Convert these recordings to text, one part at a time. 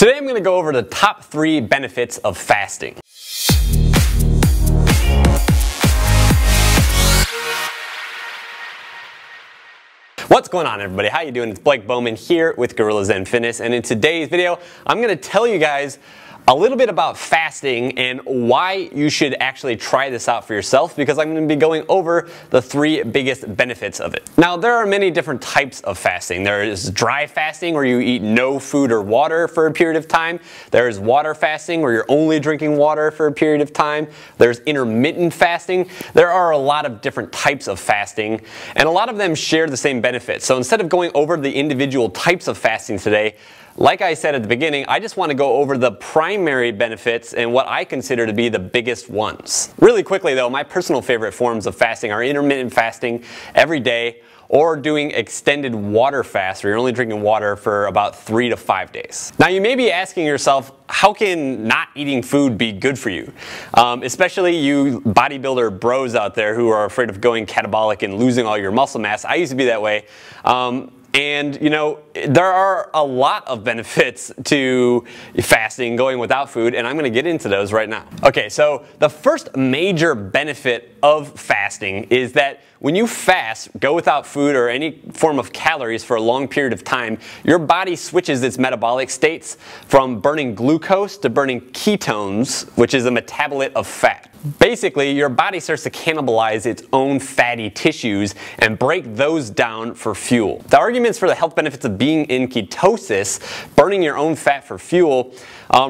Today I'm going to go over the top 3 benefits of fasting. What's going on, everybody? How you doing? It's Blake Bowman here with Gorilla Zen Fitness, and in today's video I'm going to tell you guys a little bit about fasting and why you should actually try this out for yourself, because I'm going to be going over the 3 biggest benefits of it. Now, there are many different types of fasting. There is dry fasting, where you eat no food or water for a period of time. There is water fasting, where you're only drinking water for a period of time. There's intermittent fasting. There are a lot of different types of fasting, and a lot of them share the same benefits. So instead of going over the individual types of fasting today, like I said at the beginning, I just want to go over the primary benefits and what I consider to be the biggest ones. Really quickly though, my personal favorite forms of fasting are intermittent fasting every day, or doing extended water fast, where you're only drinking water for about 3 to 5 days. Now, you may be asking yourself, how can not eating food be good for you? Especially you bodybuilder bros out there who are afraid of going catabolic and losing all your muscle mass. I used to be that way. And you know, there are a lot of benefits to fasting, going without food, and I'm going to get into those right now. Okay, so the first major benefit of fasting is that when you fast, go without food or any form of calories for a long period of time, your body switches its metabolic states from burning glucose to burning ketones, which is a metabolite of fat. Basically, your body starts to cannibalize its own fatty tissues and break those down for fuel. The arguments for the health benefits of being in ketosis, burning your own fat for fuel,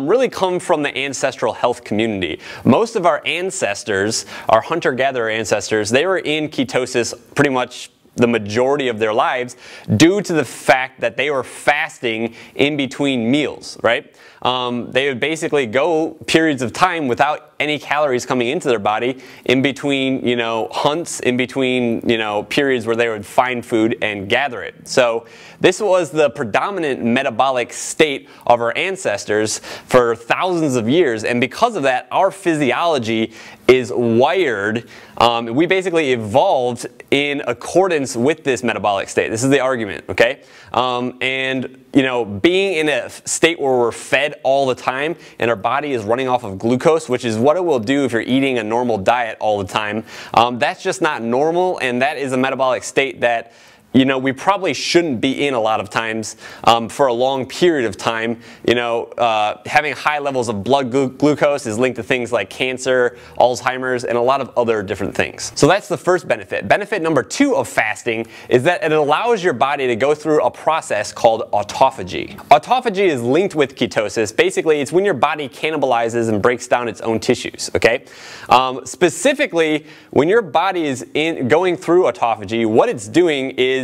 really come from the ancestral health community. Most of our ancestors, our hunter-gatherer ancestors, they were in ketosis pretty much the majority of their lives due to the fact that they were fasting in between meals, right? They would basically go periods of time without any calories coming into their body in between, you know, hunts, in between, you know, periods where they would find food and gather it. So this was the predominant metabolic state of our ancestors for thousands of years, and because of that, our physiology is wired. We basically evolved in accordance with this metabolic state. This is the argument, okay? And you know, being in a state where we're fed all the time and our body is running off of glucose, which is what it will do if you're eating a normal diet all the time, that's just not normal, and that is a metabolic state that, you know, we probably shouldn't be in a lot of times for a long period of time. You know, having high levels of blood glucose is linked to things like cancer, Alzheimer's, and a lot of other different things. So that's the first benefit. Benefit number 2 of fasting is that it allows your body to go through a process called autophagy. Autophagy is linked with ketosis. Basically, it's when your body cannibalizes and breaks down its own tissues, okay? Specifically, when your body is going through autophagy, what it's doing is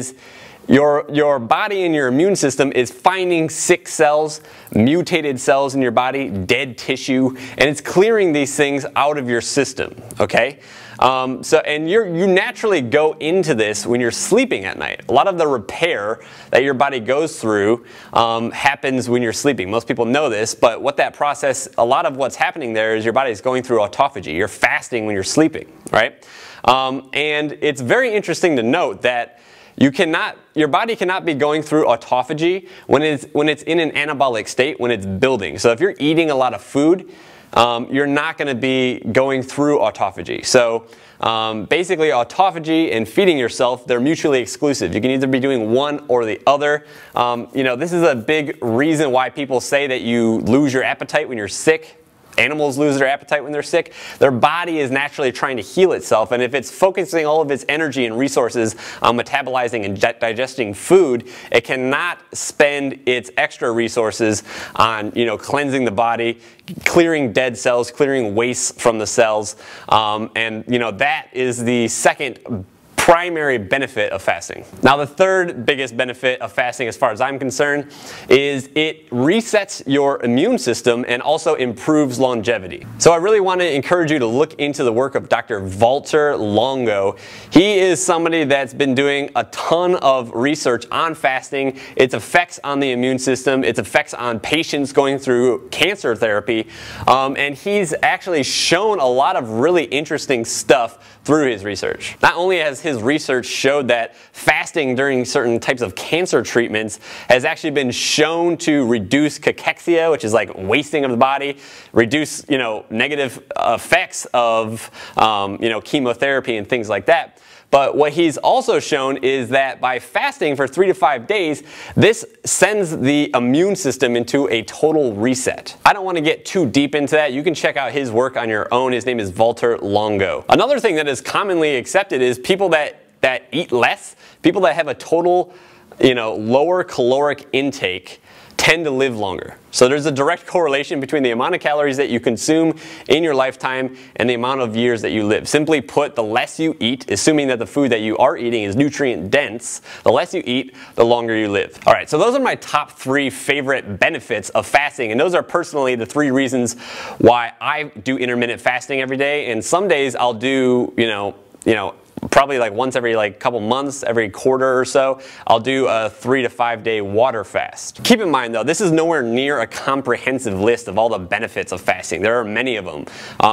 your body and your immune system is finding sick cells, mutated cells in your body, dead tissue, and it's clearing these things out of your system, okay? And you naturally go into this when you're sleeping at night. A lot of the repair that your body goes through happens when you're sleeping. Most people know this, but what that process, a lot of what's happening there is your body is going through autophagy. You're fasting when you're sleeping, right? And it's very interesting to note that your body cannot be going through autophagy when it's in an anabolic state, when it's building. So if you're eating a lot of food, you're not going to be going through autophagy. So basically, autophagy and feeding yourself, they're mutually exclusive. You can either be doing one or the other. You know, this is a big reason why people say that you lose your appetite when you're sick. Animals lose their appetite when they're sick. Their body is naturally trying to heal itself, and if it's focusing all of its energy and resources on metabolizing and digesting food, it cannot spend its extra resources on, you know, cleansing the body, clearing dead cells, clearing waste from the cells, and you know, that is the second primary benefit of fasting. Now, the third biggest benefit of fasting, as far as I'm concerned, is it resets your immune system and also improves longevity. So I really want to encourage you to look into the work of Dr. Valter Longo. He is somebody that's been doing a ton of research on fasting, its effects on the immune system, its effects on patients going through cancer therapy, and he's actually shown a lot of really interesting stuff through his research. Not only has his his research showed that fasting during certain types of cancer treatments has actually been shown to reduce cachexia, which is like wasting of the body, reduce, negative effects of, chemotherapy and things like that. But what he's also shown is that by fasting for 3 to 5 days, this sends the immune system into a total reset. I don't want to get too deep into that. You can check out his work on your own. His name is Walter Longo. Another thing that is commonly accepted is people that eat less, people that have a total, lower caloric intake tend to live longer. So there's a direct correlation between the amount of calories that you consume in your lifetime and the amount of years that you live. Simply put, the less you eat, assuming that the food that you are eating is nutrient dense, the less you eat, the longer you live. All right, so those are my top 3 favorite benefits of fasting, and those are personally the 3 reasons why I do intermittent fasting every day. And some days I'll do, probably like once every couple months, every quarter or so, I'll do a 3 to 5 day water fast. Keep in mind though, this is nowhere near a comprehensive list of all the benefits of fasting. There are many of them.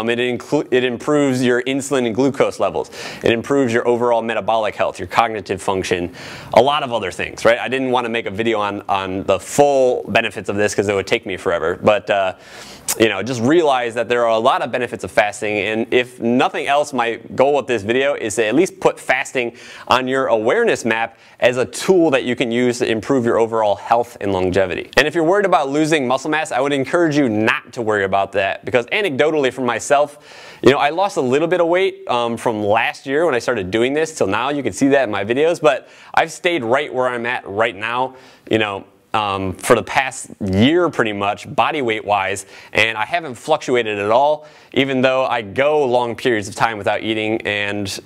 It improves your insulin and glucose levels. It improves your overall metabolic health, your cognitive function, a lot of other things, right? I didn't want to make a video on the full benefits of this because it would take me forever, but just realize that there are a lot of benefits of fasting, and if nothing else, my goal with this video is to at least put fasting on your awareness map as a tool that you can use to improve your overall health and longevity. And if you're worried about losing muscle mass, I would encourage you not to worry about that, because anecdotally for myself, I lost a little bit of weight from last year when I started doing this till now. You can see that in my videos, but I've stayed right where I'm at right now, for the past year pretty much, body weight wise, and I haven't fluctuated at all, even though I go long periods of time without eating, and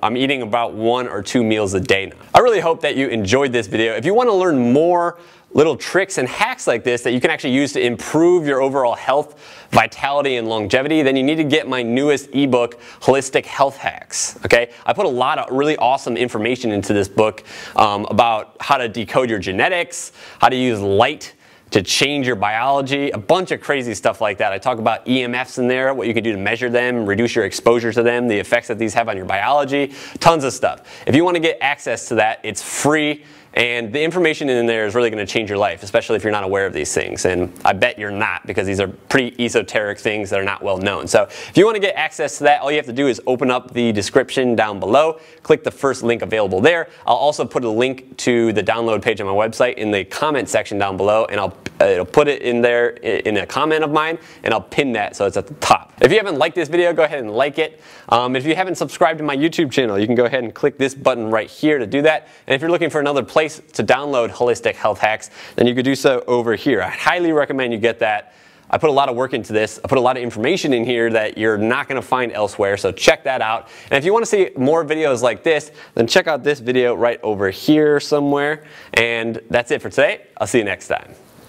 I'm eating about 1 or 2 meals a day now. I really hope that you enjoyed this video. If you want to learn more little tricks and hacks like this that you can actually use to improve your overall health, vitality, and longevity, then you need to get my newest ebook, Holistic Health Hacks. Okay, I put a lot of really awesome information into this book about how to decode your genetics, how to use light to change your biology, a bunch of crazy stuff like that. I talk about EMFs in there, what you can do to measure them, reduce your exposure to them, the effects that these have on your biology, tons of stuff. If you want to get access to that, it's free. And the information in there is really going to change your life, especially if you're not aware of these things. And I bet you're not, because these are pretty esoteric things that are not well known. So if you want to get access to that, all you have to do is open up the description down below, click the first link available there. I'll also put a link to the download page on my website in the comment section down below, and it'll put it in there in a comment of mine, and I'll pin that so it's at the top. If you haven't liked this video, go ahead and like it. If you haven't subscribed to my YouTube channel, you can go ahead and click this button right here to do that. And if you're looking for another place to download Holistic Health Hacks, then you could do so over here. I highly recommend you get that. I put a lot of work into this. I put a lot of information in here that you're not going to find elsewhere, so check that out. And if you want to see more videos like this, then check out this video right over here somewhere. And that's it for today. I'll see you next time.